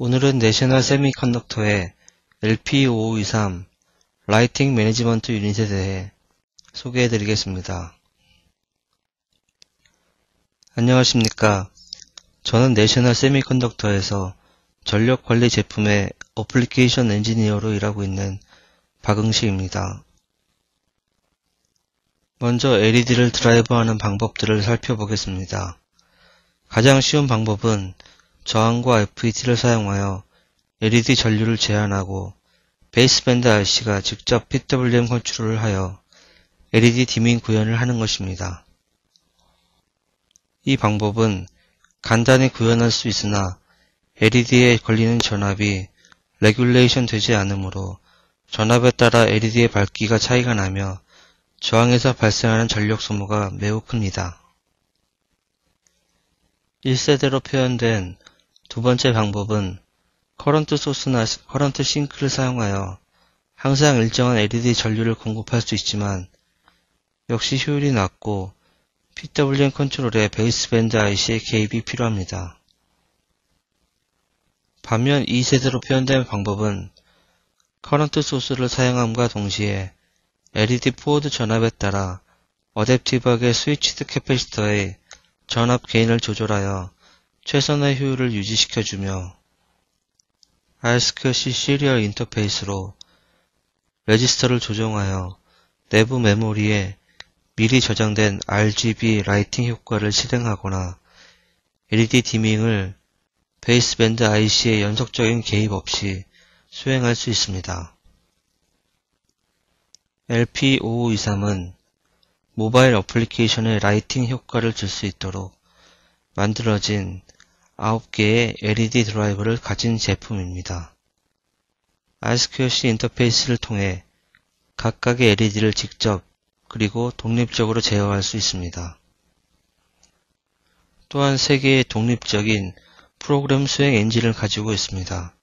오늘은 내셔널 세미컨덕터의 LP5523 라이팅 매니지먼트 유닛에 대해 소개해 드리겠습니다. 안녕하십니까. 저는 내셔널 세미컨덕터에서 전력관리 제품의 어플리케이션 엔지니어로 일하고 있는 박응식입니다. 먼저 LED를 드라이버하는 방법들을 살펴보겠습니다. 가장 쉬운 방법은 저항과 FET를 사용하여 LED 전류를 제한하고 베이스밴드 IC가 직접 PWM 컨트롤을 하여 LED 디밍 구현을 하는 것입니다. 이 방법은 간단히 구현할 수 있으나 LED에 걸리는 전압이 레귤레이션 되지 않으므로 전압에 따라 LED의 밝기가 차이가 나며 저항에서 발생하는 전력 소모가 매우 큽니다. 1세대로 표현된 두 번째 방법은 커런트 소스나 커런트 싱크를 사용하여 항상 일정한 LED 전류를 공급할 수 있지만 역시 효율이 낮고 PWM 컨트롤에 베이스밴드 IC의 개입이 필요합니다. 반면 2세대로 표현된 방법은 커런트 소스를 사용함과 동시에 LED 포워드 전압에 따라 어댑티브하게 스위치드 캐패시터의 전압 게인을 조절하여 최선의 효율을 유지시켜주며 R2C 시리얼 인터페이스로 레지스터를 조정하여 내부 메모리에 미리 저장된 RGB 라이팅 효과를 실행하거나 LED 디밍을 베이스밴드 IC의 연속적인 개입 없이 수행할 수 있습니다. LP5523은 모바일 어플리케이션의 라이팅 효과를 줄 수 있도록 만들어진 9개의 LED 드라이버를 가진 제품입니다. R2C 인터페이스를 통해 각각의 LED를 직접 그리고 독립적으로 제어할 수 있습니다. 또한 3개의 독립적인 프로그램 수행 엔진을 가지고 있습니다.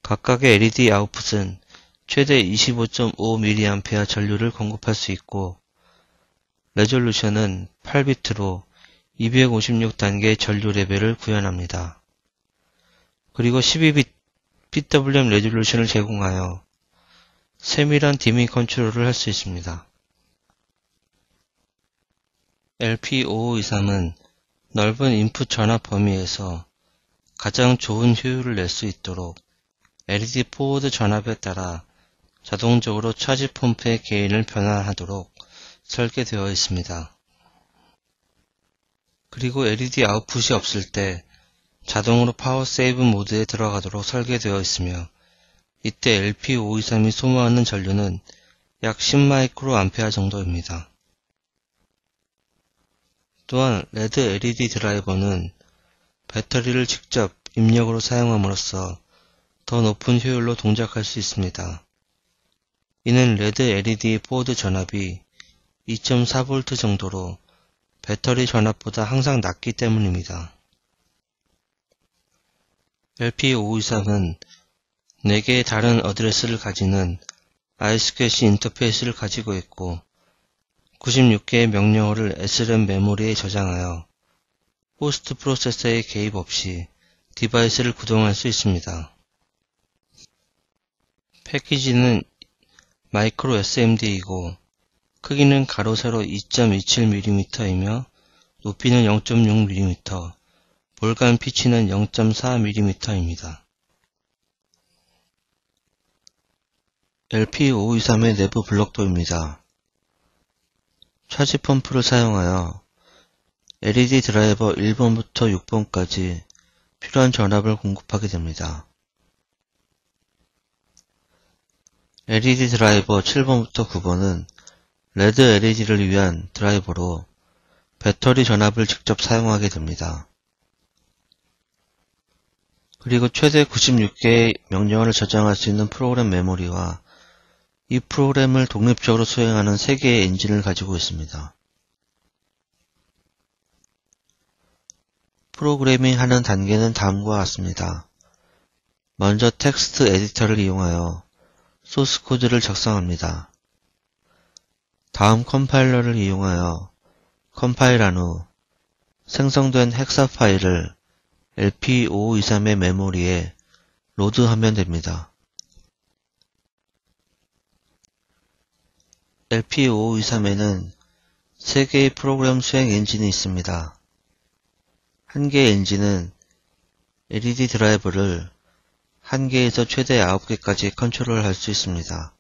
각각의 LED 아웃풋은 최대 25.5mA 전류를 공급할 수 있고 레졸루션은 8비트로 256단계의 전류 레벨을 구현합니다. 그리고 12비트 PWM 레졸루션을 제공하여 세밀한 디밍 컨트롤을 할 수 있습니다. LP5523은 넓은 인풋 전압 범위에서 가장 좋은 효율을 낼 수 있도록 LED 포워드 전압에 따라 자동적으로 차지 펌프의 게인을 변환하도록 설계되어 있습니다. 그리고 LED 아웃풋이 없을 때 자동으로 파워 세이브 모드에 들어가도록 설계되어 있으며 이때 LP523이 소모하는 전류는 약 10마이크로암페어 정도입니다. 또한 레드 LED 드라이버는 배터리를 직접 입력으로 사용함으로써 더 높은 효율로 동작할 수 있습니다. 이는 레드 LED 포워드 전압이 2.4V 정도로 배터리 전압보다 항상 낮기 때문입니다. LP523은 4개의 다른 어드레스를 가지는 R2C 인터페이스를 가지고 있고 96개의 명령어를 SRAM 메모리에 저장하여 호스트 프로세서의 개입 없이 디바이스를 구동할 수 있습니다. 패키지는 마이크로 SMD이고 크기는 가로 세로 2.27mm이며 높이는 0.6mm, 볼간 피치는 0.4mm입니다. LP523의 내부 블록도입니다. 차지 펌프를 사용하여 LED 드라이버 1번부터 6번까지 필요한 전압을 공급하게 됩니다. LED 드라이버 7번부터 9번은 레드 LED를 위한 드라이버로 배터리 전압을 직접 사용하게 됩니다. 그리고 최대 96개의 명령어를 저장할 수 있는 프로그램 메모리와 이 프로그램을 독립적으로 수행하는 3개의 엔진을 가지고 있습니다. 프로그래밍 하는 단계는 다음과 같습니다. 먼저 텍스트 에디터를 이용하여 소스 코드를 작성합니다. 다음 컴파일러를 이용하여 컴파일한 후 생성된 헥사 파일을 LP5523의 메모리에 로드하면 됩니다. LP5523에는 3개의 프로그램 수행 엔진이 있습니다. 한 개의 엔진은 LED 드라이버를 1개에서 최대 9개까지 컨트롤할 수 있습니다.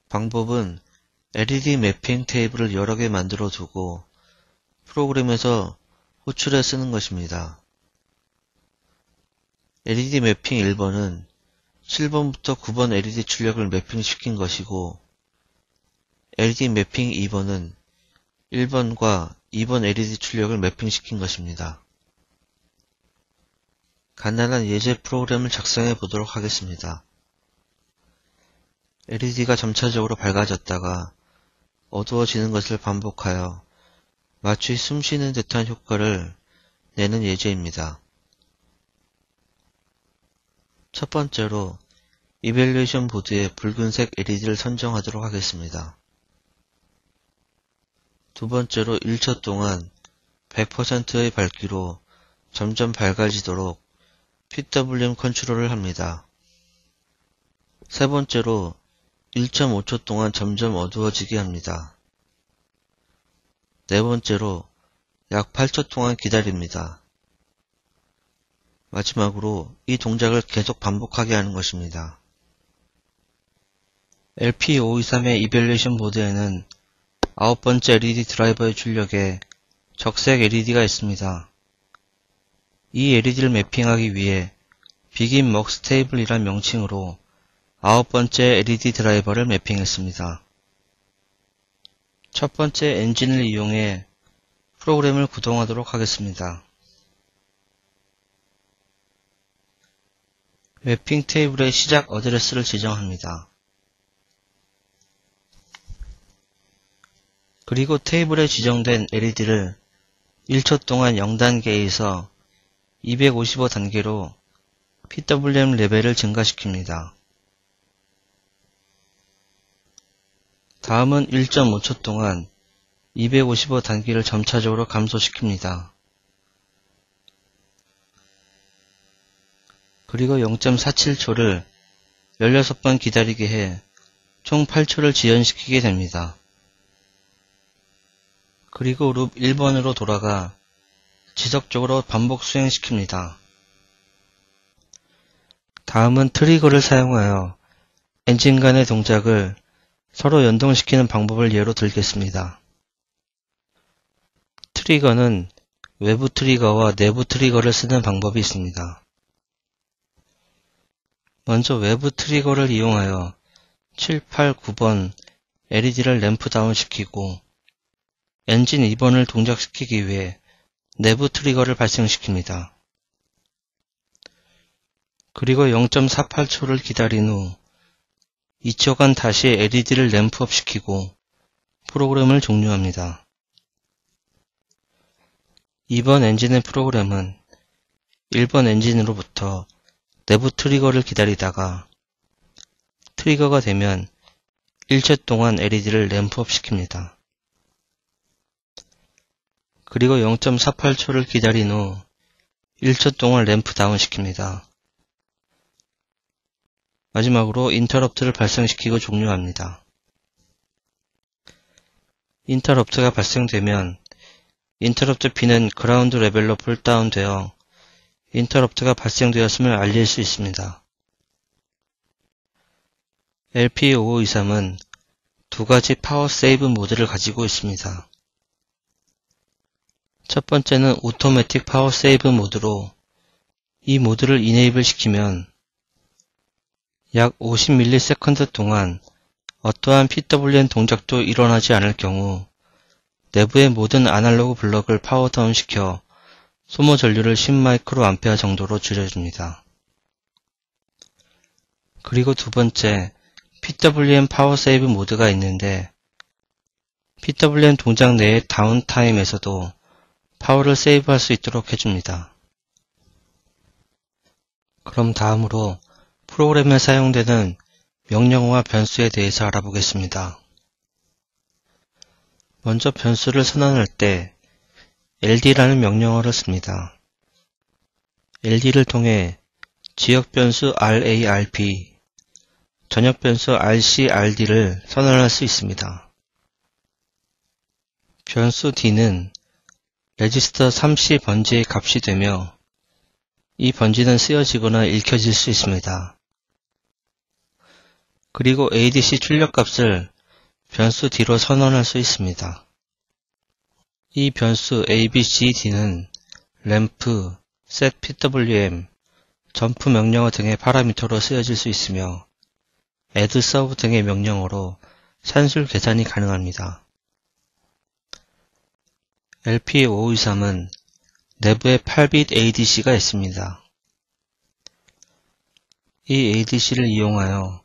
방법은 LED 매핑 테이블을 여러 개 만들어 두고 프로그램에서 호출해 쓰는 것입니다. LED 매핑 1번은 7번부터 9번 LED 출력을 매핑시킨 것이고, LED 매핑 2번은 1번과 2번 LED 출력을 매핑시킨 것입니다. 간단한 예제 프로그램을 작성해 보도록 하겠습니다. LED가 점차적으로 밝아졌다가 어두워지는 것을 반복하여 마치 숨쉬는 듯한 효과를 내는 예제입니다. 첫 번째로 이밸류에이션 보드에 붉은색 LED를 선정하도록 하겠습니다. 두 번째로 1초 동안 100%의 밝기로 점점 밝아지도록 PWM 컨트롤을 합니다. 세 번째로 1.5초 동안 점점 어두워지게 합니다. 네 번째로 약 8초 동안 기다립니다. 마지막으로 이 동작을 계속 반복하게 하는 것입니다. LP523의 이밸류에이션 보드에는 9번째 LED 드라이버의 출력에 적색 LED가 있습니다. 이 LED를 매핑하기 위해 Begin Mux Table이란 명칭으로 9번째 LED 드라이버를 매핑했습니다. 첫 번째 엔진을 이용해 프로그램을 구동하도록 하겠습니다. 매핑 테이블의 시작 어드레스를 지정합니다. 그리고 테이블에 지정된 LED를 1초 동안 0단계에서 255단계로 PWM 레벨을 증가시킵니다. 다음은 1.5초 동안 255단계를 점차적으로 감소시킵니다. 그리고 0.47초를 16번 기다리게 해 총 8초를 지연시키게 됩니다. 그리고 룹 1번으로 돌아가 지속적으로 반복 수행시킵니다. 다음은 트리거를 사용하여 엔진 간의 동작을 서로 연동시키는 방법을 예로 들겠습니다. 트리거는 외부 트리거와 내부 트리거를 쓰는 방법이 있습니다. 먼저 외부 트리거를 이용하여 7, 8, 9번 LED를 램프 다운 시키고 엔진 2번을 동작시키기 위해 내부 트리거를 발생시킵니다. 그리고 0.48초를 기다린 후 2초간 다시 LED를 램프업 시키고 프로그램을 종료합니다. 2번 엔진의 프로그램은 1번 엔진으로부터 내부 트리거를 기다리다가 트리거가 되면 1초 동안 LED를 램프업 시킵니다. 그리고 0.48초를 기다린 후 1초 동안 램프 다운 시킵니다. 마지막으로 인터럽트를 발생시키고 종료합니다. 인터럽트가 발생되면 인터럽트 핀은 그라운드 레벨로 풀다운되어 인터럽트가 발생되었음을 알릴 수 있습니다. LP5523은 두 가지 파워 세이브 모드를 가지고 있습니다. 첫 번째는 오토매틱 파워 세이브 모드로 이 모드를 이네이블 시키면 약 50ms 동안 어떠한 PWM 동작도 일어나지 않을 경우 내부의 모든 아날로그 블럭을 파워다운 시켜 소모 전류를 10μA 정도로 줄여줍니다. 그리고 두 번째 PWM 파워 세이브 모드가 있는데 PWM 동작 내의 다운타임에서도 파워를 세이브할 수 있도록 해줍니다. 그럼 다음으로 프로그램에 사용되는 명령어와 변수에 대해서 알아보겠습니다. 먼저 변수를 선언할 때 ld라는 명령어를 씁니다. ld를 통해 지역 변수 RARP, 전역 변수 RC/RD를 선언할 수 있습니다. 변수 d는 레지스터 3C 번지의 값이 되며 이 번지는 쓰여지거나 읽혀질 수 있습니다. 그리고 ADC 출력값을 변수 d로 선언할 수 있습니다. 이 변수 ABCD는 램프, setPWM, 점프 명령어 등의 파라미터로 쓰여질 수 있으며 addServe 등의 명령어로 산술 계산이 가능합니다. LP523은 내부에 8빗 ADC가 있습니다. 이 ADC를 이용하여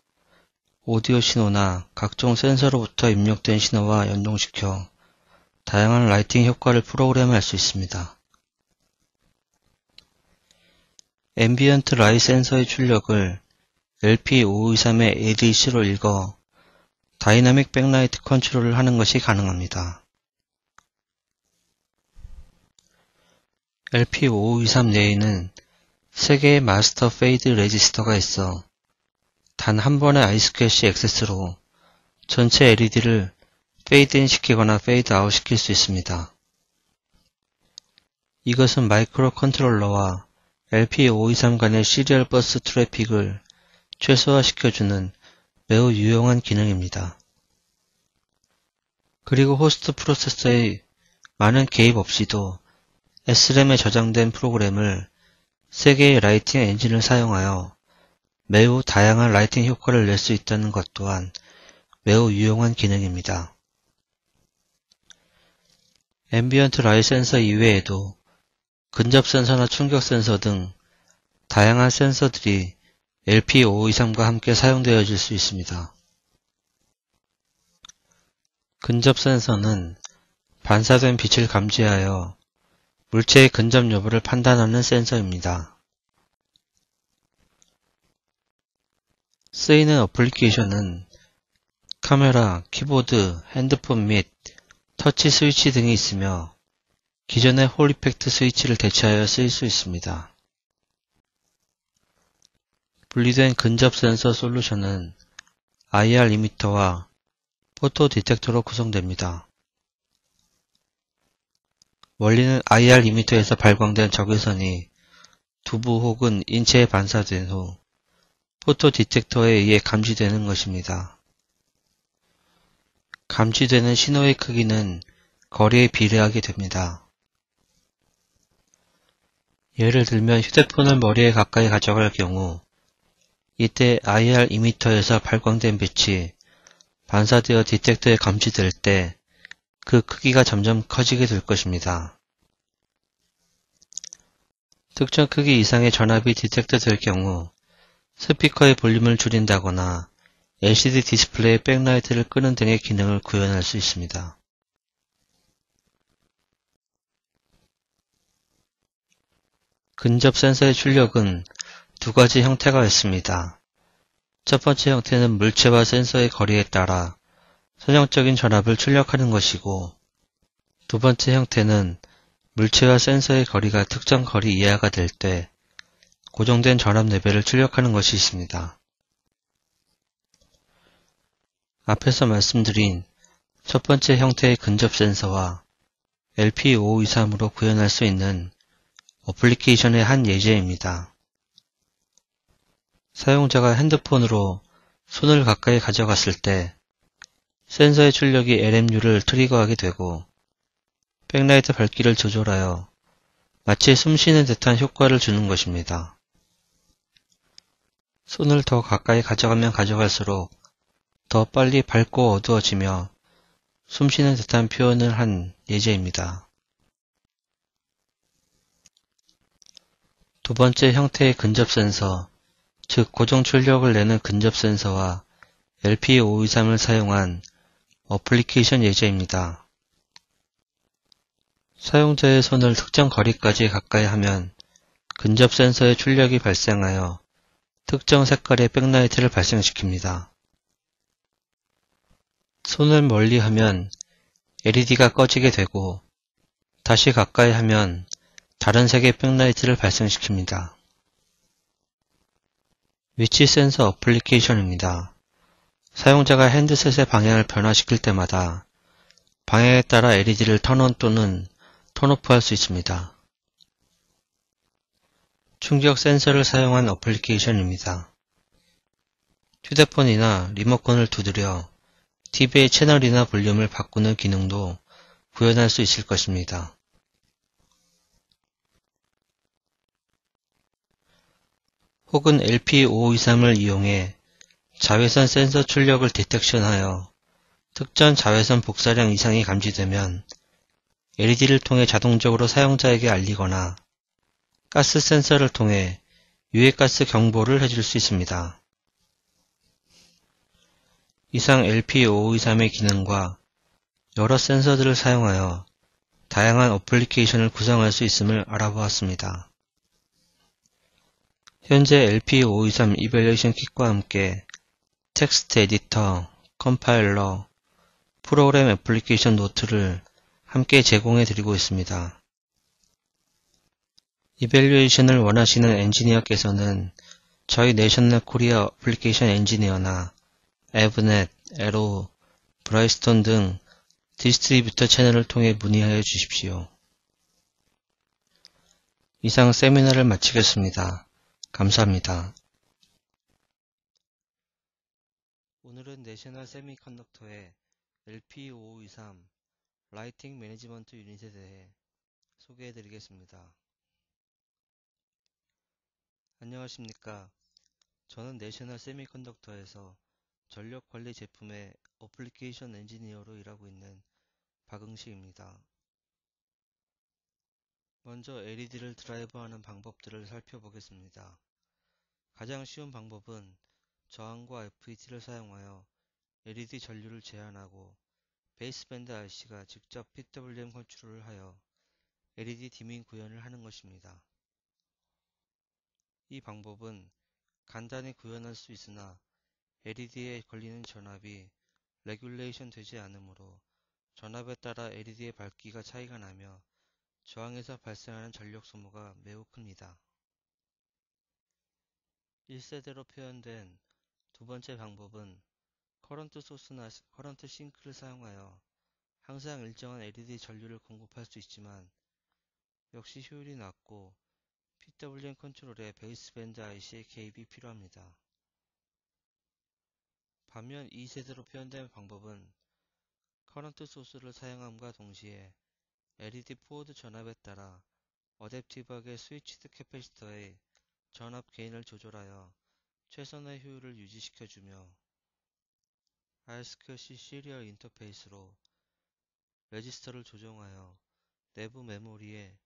오디오 신호나 각종 센서로부터 입력된 신호와 연동시켜 다양한 라이팅 효과를 프로그램할 수 있습니다. 앰비언트 라이트 센서의 출력을 LP523의 ADC로 읽어 다이나믹 백라이트 컨트롤을 하는 것이 가능합니다. LP523 내에는 3개의 마스터 페이드 레지스터가 있어 단 한 번의 아이스캐시 액세스로 전체 LED를 페이드인 시키거나 페이드 아웃 시킬 수 있습니다. 이것은 마이크로 컨트롤러와 LP523 간의 시리얼 버스 트래픽을 최소화시켜주는 매우 유용한 기능입니다. 그리고 호스트 프로세서의 많은 개입 없이도 SRAM에 저장된 프로그램을 3개의 라이팅 엔진을 사용하여 매우 다양한 라이팅 효과를 낼 수 있다는 것 또한 매우 유용한 기능입니다. 앰비언트 라이트 센서 이외에도 근접 센서나 충격 센서 등 다양한 센서들이 LP523과 함께 사용되어질 수 있습니다. 근접 센서는 반사된 빛을 감지하여 물체의 근접 여부를 판단하는 센서입니다. 쓰이는 어플리케이션은 카메라, 키보드, 핸드폰 및 터치 스위치 등이 있으며 기존의 홀 이펙트 스위치를 대체하여 쓰일 수 있습니다. 분리된 근접 센서 솔루션은 IR 리미터와 포토 디텍터로 구성됩니다. 원리는 IR 리미터에서 발광된 적외선이 두부 혹은 인체에 반사된 후 포토 디텍터에 의해 감지되는 것입니다. 감지되는 신호의 크기는 거리에 비례하게 됩니다. 예를 들면 휴대폰을 머리에 가까이 가져갈 경우 이때 IR 이미터에서 발광된 빛이 반사되어 디텍터에 감지될 때 그 크기가 점점 커지게 될 것입니다. 특정 크기 이상의 전압이 디텍터 될 경우 스피커의 볼륨을 줄인다거나 LCD 디스플레이의 백라이트를 끄는 등의 기능을 구현할 수 있습니다. 근접 센서의 출력은 두 가지 형태가 있습니다. 첫 번째 형태는 물체와 센서의 거리에 따라 선형적인 전압을 출력하는 것이고, 두 번째 형태는 물체와 센서의 거리가 특정 거리 이하가 될 때 고정된 전압 레벨을 출력하는 것이 있습니다. 앞에서 말씀드린 첫 번째 형태의 근접 센서와 LP523으로 구현할 수 있는 어플리케이션의 한 예제입니다. 사용자가 핸드폰으로 손을 가까이 가져갔을 때 센서의 출력이 LMU를 트리거하게 되고 백라이트 밝기를 조절하여 마치 숨쉬는 듯한 효과를 주는 것입니다. 손을 더 가까이 가져가면 가져갈수록 더 빨리 밝고 어두워지며 숨쉬는 듯한 표현을 한 예제입니다. 두 번째 형태의 근접 센서, 즉 고정 출력을 내는 근접 센서와 LP523을 사용한 어플리케이션 예제입니다. 사용자의 손을 특정 거리까지 가까이 하면 근접 센서의 출력이 발생하여 특정 색깔의 백라이트를 발생시킵니다. 손을 멀리 하면 LED가 꺼지게 되고 다시 가까이 하면 다른 색의 백라이트를 발생시킵니다. 위치 센서 어플리케이션입니다. 사용자가 핸드셋의 방향을 변화시킬 때마다 방향에 따라 LED를 턴온 또는 턴오프 할 수 있습니다. 충격 센서를 사용한 어플리케이션입니다. 휴대폰이나 리모컨을 두드려 TV의 채널이나 볼륨을 바꾸는 기능도 구현할 수 있을 것입니다. 혹은 LP523을 이용해 자외선 센서 출력을 디텍션하여 특정 자외선 복사량 이상이 감지되면 LED를 통해 자동적으로 사용자에게 알리거나 가스 센서를 통해 유해가스 경보를 해줄 수 있습니다. 이상 LP523의 기능과 여러 센서들을 사용하여 다양한 어플리케이션을 구성할 수 있음을 알아보았습니다. 현재 LP523 이벨레이션 킷과 함께 텍스트 에디터, 컴파일러, 프로그램 애플리케이션 노트를 함께 제공해 드리고 있습니다. 이벨루에이션을 원하시는 엔지니어께서는 저희 내셔널 코리아 어플리케이션 엔지니어나 에브넷, 에로, 브라이스톤 등 디스트리뷰터 채널을 통해 문의하여 주십시오. 이상 세미나를 마치겠습니다. 감사합니다. 오늘은 내셔널 세미컨덕터의 LP5523 라이팅 매니지먼트 유닛에 대해 소개해 드리겠습니다. 안녕하십니까. 저는 내셔널 세미컨덕터에서 전력관리 제품의 어플리케이션 엔지니어로 일하고 있는 박응식입니다. 먼저 LED를 드라이브하는 방법들을 살펴보겠습니다. 가장 쉬운 방법은 저항과 FET를 사용하여 LED 전류를 제한하고 베이스밴드 IC가 직접 PWM 컨트롤을 하여 LED 디밍 구현을 하는 것입니다. 이 방법은 간단히 구현할 수 있으나 LED에 걸리는 전압이 레귤레이션 되지 않으므로 전압에 따라 LED의 밝기가 차이가 나며 저항에서 발생하는 전력 소모가 매우 큽니다. 1세대로 표현된 두 번째 방법은 커런트 소스나 커런트 싱크를 사용하여 항상 일정한 LED 전류를 공급할 수 있지만 역시 효율이 낮고 PWM 컨트롤에 베이스밴드 IC의 개입이 필요합니다. 반면 2세대로 표현된 방법은 커런트 소스를 사용함과 동시에 LED 포워드 전압에 따라 어댑티브하게 스위치드 캐패시터의 전압 게인을 조절하여 최선의 효율을 유지시켜주며 R2C 시리얼 인터페이스로 레지스터를 조정하여 내부 메모리에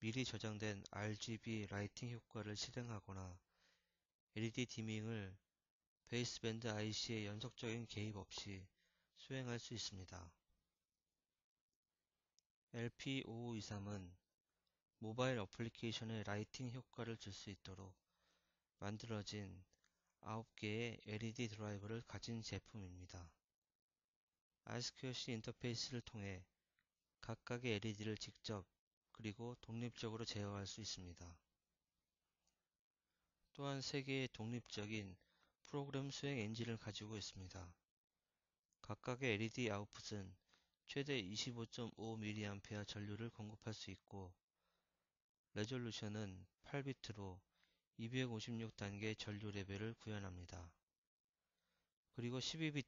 미리 저장된 RGB 라이팅 효과를 실행하거나 LED 디밍을 베이스밴드 IC의 연속적인 개입 없이 수행할 수 있습니다. LP5523은 모바일 어플리케이션에 라이팅 효과를 줄 수 있도록 만들어진 9개의 LED 드라이버를 가진 제품입니다. R2C 인터페이스를 통해 각각의 LED를 직접 그리고 독립적으로 제어할 수 있습니다. 또한 3개의 독립적인 프로그램 수행 엔진을 가지고 있습니다. 각각의 LED 아웃풋은 최대 25.5mA 전류를 공급할 수 있고 레졸루션은 8비트로 256단계 전류 레벨을 구현합니다. 그리고 12비트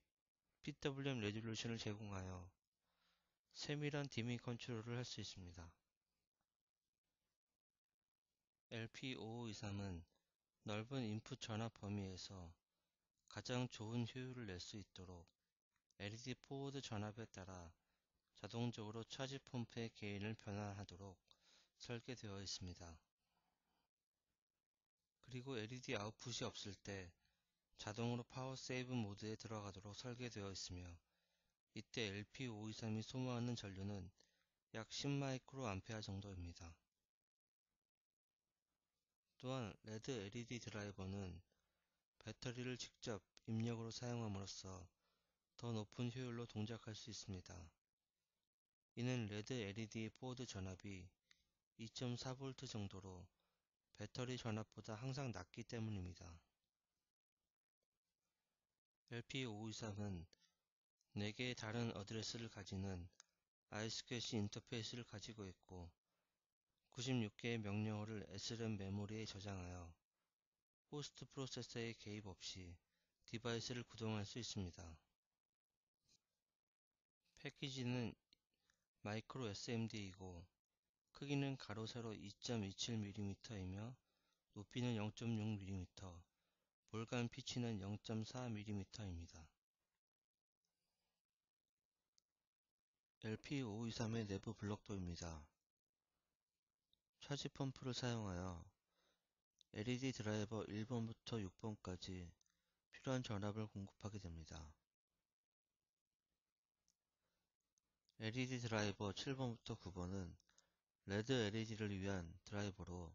PWM 레졸루션을 제공하여 세밀한 디밍 컨트롤을 할 수 있습니다. LP5523은 넓은 인풋 전압 범위에서 가장 좋은 효율을 낼 수 있도록 LED 포워드 전압에 따라 자동적으로 차지 펌프의 게인을 변환하도록 설계되어 있습니다. 그리고 LED 아웃풋이 없을 때 자동으로 파워 세이브 모드에 들어가도록 설계되어 있으며 이때 LP523이 소모하는 전류는 약 10마이크로 암페어 정도입니다. 또한 레드 LED 드라이버는 배터리를 직접 입력으로 사용함으로써 더 높은 효율로 동작할 수 있습니다. 이는 레드 LED 보드 전압이 2.4V 정도로 배터리 전압보다 항상 낮기 때문입니다. LP523은 4개의 다른 어드레스를 가지는 iSCSI 인터페이스를 가지고 있고 96개의 명령어를 SRAM 메모리에 저장하여 호스트 프로세서의 개입 없이 디바이스를 구동할 수 있습니다. 패키지는 마이크로 SMD이고 크기는 가로 세로 2.27mm이며 높이는 0.6mm, 볼간 피치는 0.4mm입니다. LP523의 내부 블록도입니다. 차지 펌프를 사용하여 LED 드라이버 1번부터 6번까지 필요한 전압을 공급하게 됩니다. LED 드라이버 7번부터 9번은 레드 LED를 위한 드라이버로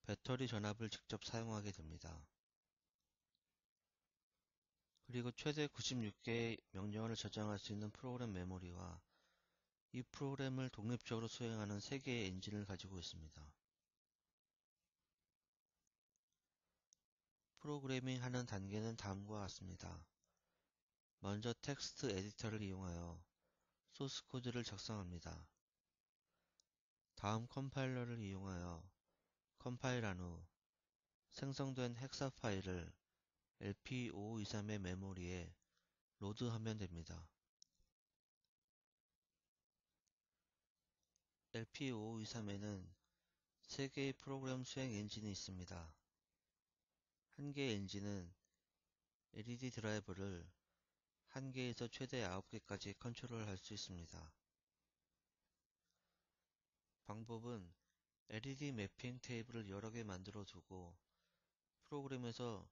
배터리 전압을 직접 사용하게 됩니다. 그리고 최대 96개의 명령어를 저장할 수 있는 프로그램 메모리와 이 프로그램을 독립적으로 수행하는 3개의 엔진을 가지고 있습니다. 프로그래밍 하는 단계는 다음과 같습니다. 먼저 텍스트 에디터를 이용하여 소스 코드를 작성합니다. 다음 컴파일러를 이용하여 컴파일한 후 생성된 헥사 파일을 LP5523의 메모리에 로드하면 됩니다. LP5523에는 3개의 프로그램 수행 엔진이 있습니다. 한 개의 엔진은 LED 드라이버를 1개에서 최대 9개까지 컨트롤할 수 있습니다. 방법은 LED 매핑 테이블을 여러 개 만들어 두고 프로그램에서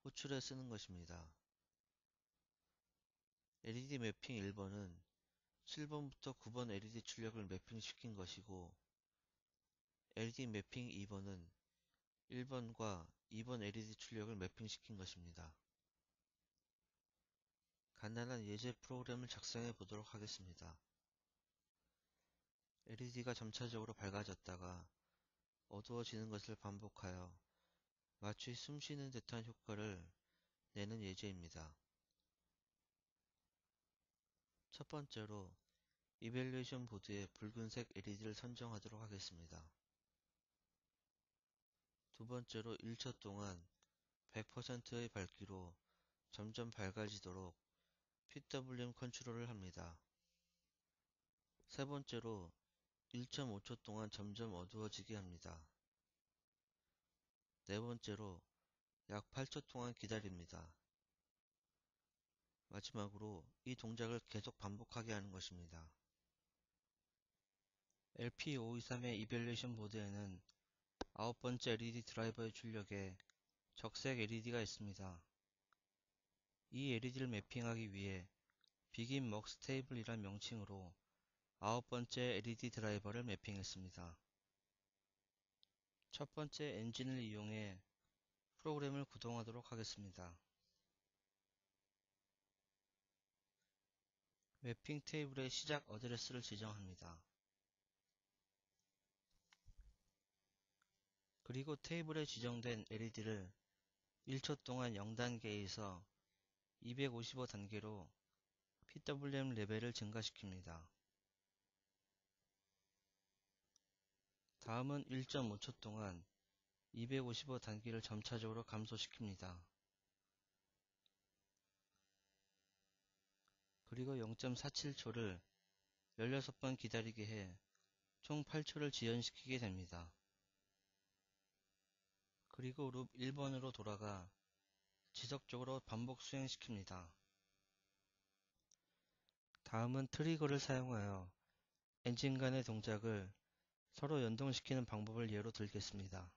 호출해 쓰는 것입니다. LED 매핑 1번은 7번부터 9번 LED 출력을 매핑시킨 것이고 LED 매핑 2번은 1번과 2번 LED 출력을 매핑시킨 것입니다. 간단한 예제 프로그램을 작성해 보도록 하겠습니다. LED가 점차적으로 밝아졌다가 어두워지는 것을 반복하여 마치 숨쉬는 듯한 효과를 내는 예제입니다. 첫 번째로 이밸류에이션 보드에 붉은색 LED를 선정하도록 하겠습니다. 두 번째로 1초 동안 100%의 밝기로 점점 밝아지도록 PWM 컨트롤을 합니다. 세 번째로 1.5초 동안 점점 어두워지게 합니다. 네 번째로 약 8초 동안 기다립니다. 마지막으로 이 동작을 계속 반복하게 하는 것입니다. LP523의 이밸류에이션 보드에는 9번째 LED 드라이버의 출력에 적색 LED가 있습니다. 이 LED를 매핑하기 위해 begin mux table이란 명칭으로 9번째 LED 드라이버를 매핑했습니다. 첫 번째 엔진을 이용해 프로그램을 구동하도록 하겠습니다. 매핑 테이블의 시작 어드레스를 지정합니다. 그리고 테이블에 지정된 LED를 1초 동안 0단계에서 255단계로 PWM 레벨을 증가시킵니다. 다음은 1.5초 동안 255단계를 점차적으로 감소시킵니다. 그리고 0.47초를 16번 기다리게 해 총 8초를 지연시키게 됩니다. 그리고 룹 1번으로 돌아가 지속적으로 반복 수행시킵니다. 다음은 트리거를 사용하여 엔진 간의 동작을 서로 연동시키는 방법을 예로 들겠습니다.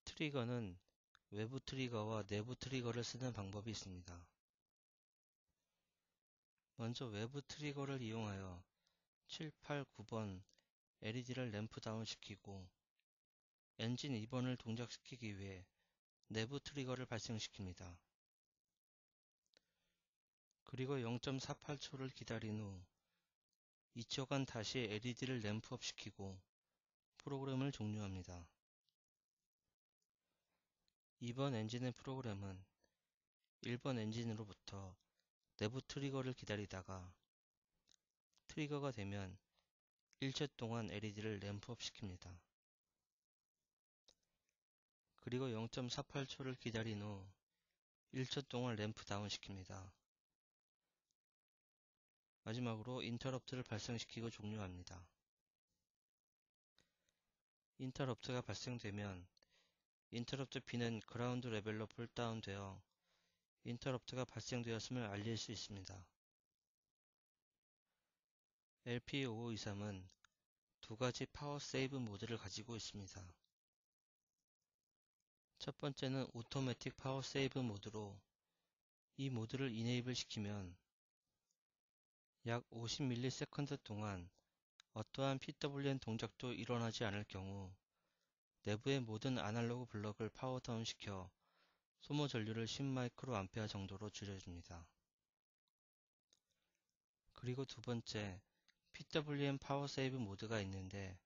트리거는 외부 트리거와 내부 트리거를 쓰는 방법이 있습니다. 먼저 외부 트리거를 이용하여 7, 8, 9번 LED를 램프 다운 시키고 엔진 2번을 동작시키기 위해 내부 트리거를 발생시킵니다. 그리고 0.48초를 기다린 후 2초간 다시 LED를 램프업 시키고 프로그램을 종료합니다. 이번 엔진의 프로그램은 1번 엔진으로부터 내부 트리거를 기다리다가 트리거가 되면 1초 동안 LED를 램프업 시킵니다. 그리고 0.48초를 기다린 후 1초 동안 램프 다운 시킵니다. 마지막으로 인터럽트를 발생시키고 종료합니다. 인터럽트가 발생되면 인터럽트 핀은 그라운드 레벨로 폴다운 되어 인터럽트가 발생되었음을 알릴 수 있습니다. LP5523은 두 가지 파워 세이브 모드를 가지고 있습니다. 첫 번째는 오토매틱 파워 세이브 모드로 이 모드를 이네이블 시키면 약 50ms 동안 어떠한 PWM 동작도 일어나지 않을 경우 내부의 모든 아날로그 블럭을 파워다운 시켜 소모 전류를 10μA 정도로 줄여줍니다. 그리고 두 번째, PWM 파워 세이브 모드가 있는데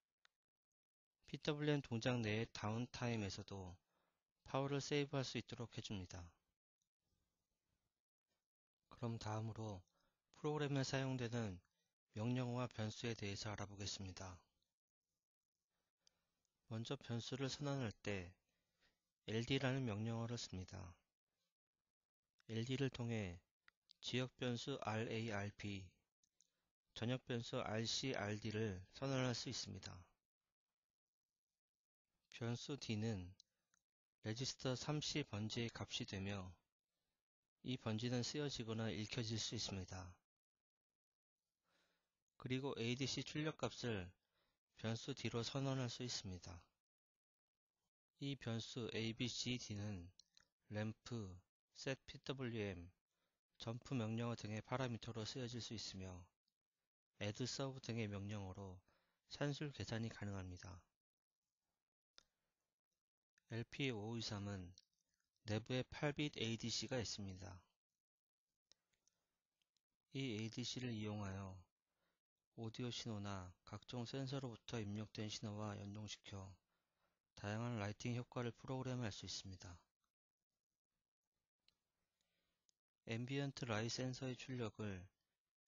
PWM 동작 내의 다운타임에서도 파워를 세이브할 수 있도록 해줍니다. 그럼 다음으로 프로그램에 사용되는 명령어와 변수에 대해서 알아보겠습니다. 먼저 변수를 선언할 때 ld라는 명령어를 씁니다. ld를 통해 지역 변수 RARP, 전역 변수 RCRD를 선언할 수 있습니다. 변수 d는 레지스터 3C 번지의 값이 되며 이 번지는 쓰여지거나 읽혀질 수 있습니다. 그리고 ADC 출력값을 변수 d로 선언할 수 있습니다. 이 변수 ABCD는 램프, setPWM, 점프 명령어 등의 파라미터로 쓰여질 수 있으며 addServe 등의 명령어로 산술 계산이 가능합니다. LP5523은 내부에 8빗 ADC가 있습니다. 이 ADC를 이용하여 오디오 신호나 각종 센서로부터 입력된 신호와 연동시켜 다양한 라이팅 효과를 프로그램할 수 있습니다. 앰비언트 라이 센서의 출력을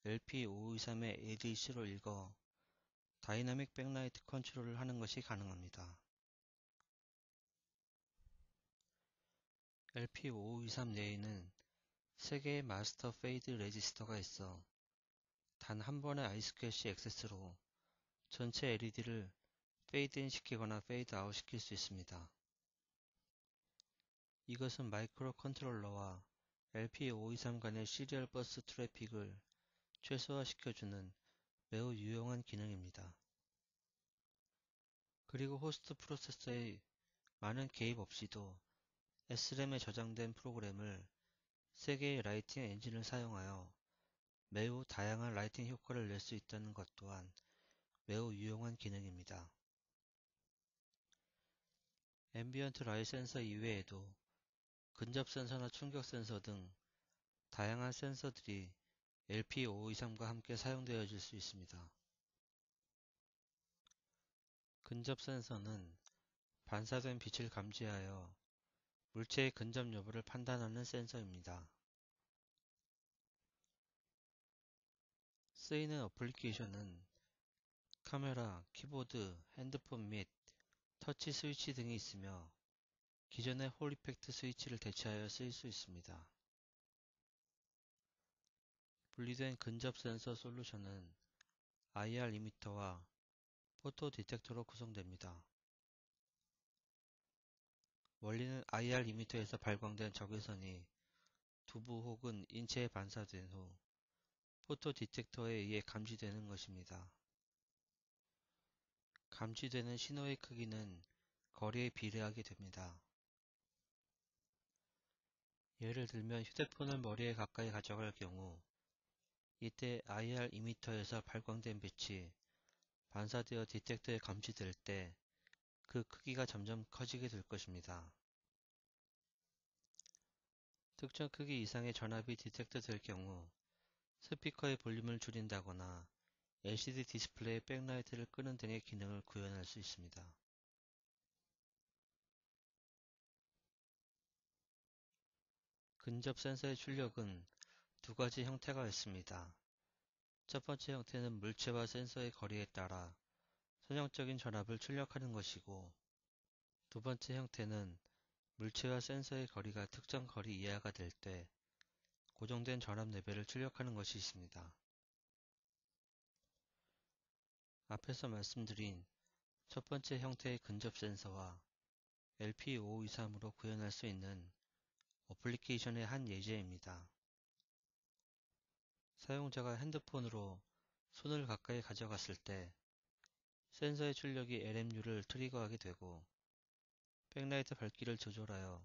LP5523의 ADC로 읽어 다이나믹 백라이트 컨트롤을 하는 것이 가능합니다. LP5523 내에는 3개의 마스터 페이드 레지스터가 있어 단 한 번의 아이스캐시 액세스로 전체 LED를 페이드인 시키거나 페이드 아웃 시킬 수 있습니다. 이것은 마이크로 컨트롤러와 LP523 간의 시리얼 버스 트래픽을 최소화시켜주는 매우 유용한 기능입니다. 그리고 호스트 프로세서의 많은 개입 없이도 SRAM에 저장된 프로그램을 3개의 라이팅 엔진을 사용하여 매우 다양한 라이팅 효과를 낼 수 있다는 것 또한 매우 유용한 기능입니다. 앰비언트 라이 센서 이외에도 근접 센서나 충격 센서 등 다양한 센서들이 LP523과 함께 사용되어질 수 있습니다. 근접 센서는 반사된 빛을 감지하여 물체의 근접 여부를 판단하는 센서입니다. 쓰이는 어플리케이션은 카메라, 키보드, 핸드폰 및 터치 스위치 등이 있으며 기존의 홀 이펙트 스위치를 대체하여 쓰일 수 있습니다. 분리된 근접 센서 솔루션은 IR 이미터와 포토 디텍터로 구성됩니다. 원리는 IR 이미터에서 발광된 적외선이 두부 혹은 인체에 반사된 후 포토 디텍터에 의해 감지되는 것입니다. 감지되는 신호의 크기는 거리에 비례하게 됩니다. 예를 들면 휴대폰을 머리에 가까이 가져갈 경우 이때 IR 이미터에서 발광된 빛이 반사되어 디텍터에 감지될 때 그 크기가 점점 커지게 될 것입니다. 특정 크기 이상의 전압이 디텍트 될 경우 스피커의 볼륨을 줄인다거나 LCD 디스플레이의 백라이트를 끄는 등의 기능을 구현할 수 있습니다. 근접 센서의 출력은 두 가지 형태가 있습니다. 첫 번째 형태는 물체와 센서의 거리에 따라 선형적인 전압을 출력하는 것이고, 두 번째 형태는 물체와 센서의 거리가 특정 거리 이하가 될 때 고정된 전압 레벨을 출력하는 것이 있습니다. 앞에서 말씀드린 첫 번째 형태의 근접 센서와 LP5523으로 구현할 수 있는 어플리케이션의 한 예제입니다. 사용자가 핸드폰으로 손을 가까이 가져갔을 때 센서의 출력이 LMU를 트리거하게 되고 백라이트 밝기를 조절하여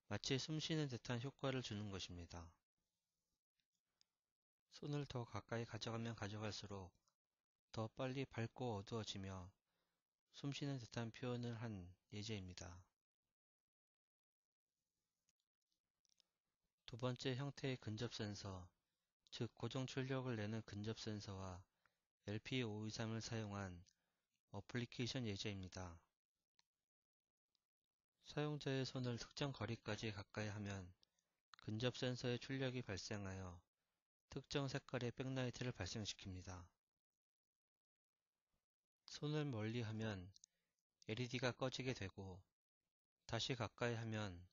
마치 숨 쉬는 듯한 효과를 주는 것입니다. 손을 더 가까이 가져가면 가져갈수록 더 빨리 밝고 어두워지며 숨 쉬는 듯한 표현을 한 예제입니다. 두 번째 형태의 근접 센서, 즉 고정 출력을 내는 근접 센서와 LP523을 사용한 어플리케이션 예제입니다. 사용자의 손을 특정 거리까지 가까이 하면 근접 센서의 출력이 발생하여 특정 색깔의 백라이트를 발생시킵니다. 손을 멀리 하면 LED가 꺼지게 되고 다시 가까이 하면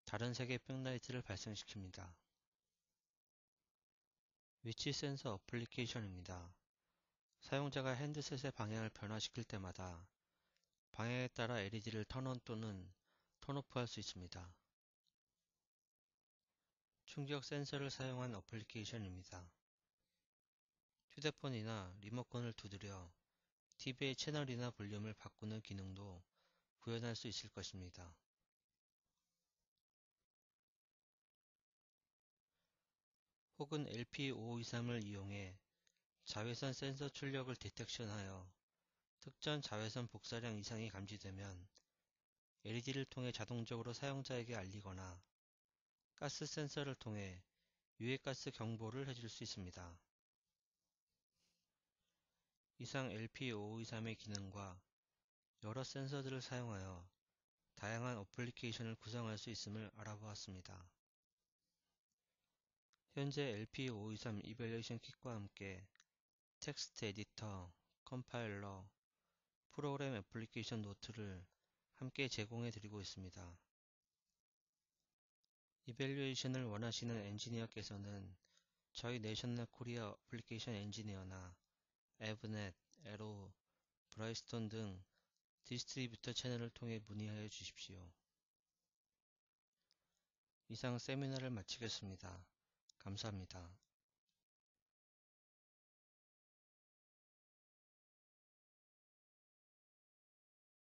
다른 색의 백라이트를 발생시킵니다. 위치 센서 어플리케이션입니다. 사용자가 핸드셋의 방향을 변화시킬 때마다 방향에 따라 LED를 턴온 또는 턴오프 할 수 있습니다. 충격 센서를 사용한 어플리케이션입니다. 휴대폰이나 리모컨을 두드려 TV의 채널이나 볼륨을 바꾸는 기능도 구현할 수 있을 것입니다. 혹은 LP5523을 이용해 자외선 센서 출력을 디텍션하여 특정 자외선 복사량 이상이 감지되면 LED를 통해 자동적으로 사용자에게 알리거나 가스 센서를 통해 유해가스 경보를 해줄 수 있습니다. 이상 LP5523의 기능과 여러 센서들을 사용하여 다양한 어플리케이션을 구성할 수 있음을 알아보았습니다. 현재 LP523 이벨리에이션 킷과 함께 텍스트 에디터, 컴파일러, 프로그램 애플리케이션 노트를 함께 제공해 드리고 있습니다. 이벨리에이션을 원하시는 엔지니어께서는 저희 내셔널 코리아 어플리케이션 엔지니어나 에브넷, 에로, 브라이스톤 등 디스트리뷰터 채널을 통해 문의하여 주십시오. 이상 세미나를 마치겠습니다. 감사합니다.